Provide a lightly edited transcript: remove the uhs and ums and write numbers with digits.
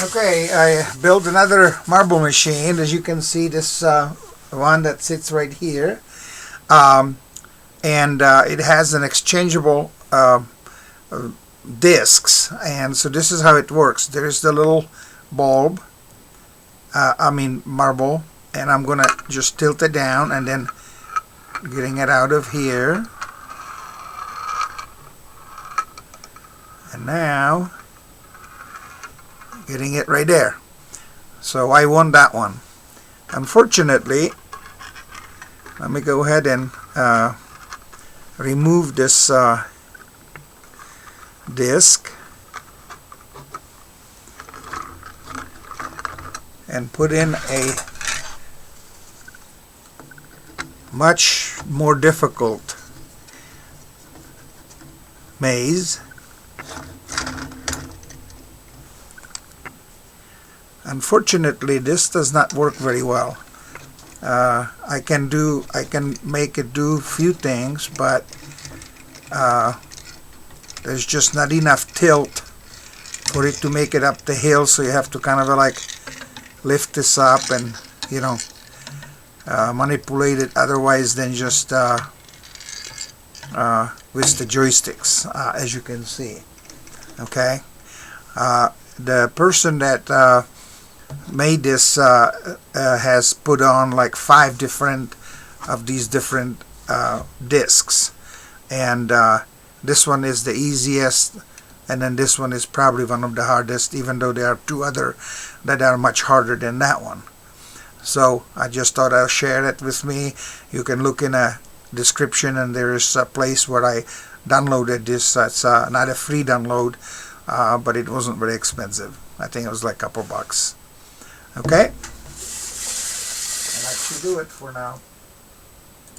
Okay, I built another marble machine. As you can see, this one that sits right here, and it has an exchangeable discs, and so this is how it works. There's the little bulb, marble, and I'm gonna just tilt it down and then getting it out of here, and now getting it right there. So I won that one. Unfortunately, let me go ahead and remove this disc and put in a much more difficult maze. Unfortunately, this does not work very well. I can make it do a few things, but there's just not enough tilt for it to make it up the hill, so you have to kind of like lift this up and manipulate it otherwise than just with the joysticks, as you can see. Okay, the person that made this has put on like 5 different of these different discs, and this one is the easiest, and then this one is probably one of the hardest, even though there are 2 other that are much harder than that one. So I just thought I'll share it with me. You can look in a description, and there is a place where I downloaded this. It's not a free download, but it wasn't very expensive. I think it was like a couple bucks. Okay, and that should do it for now.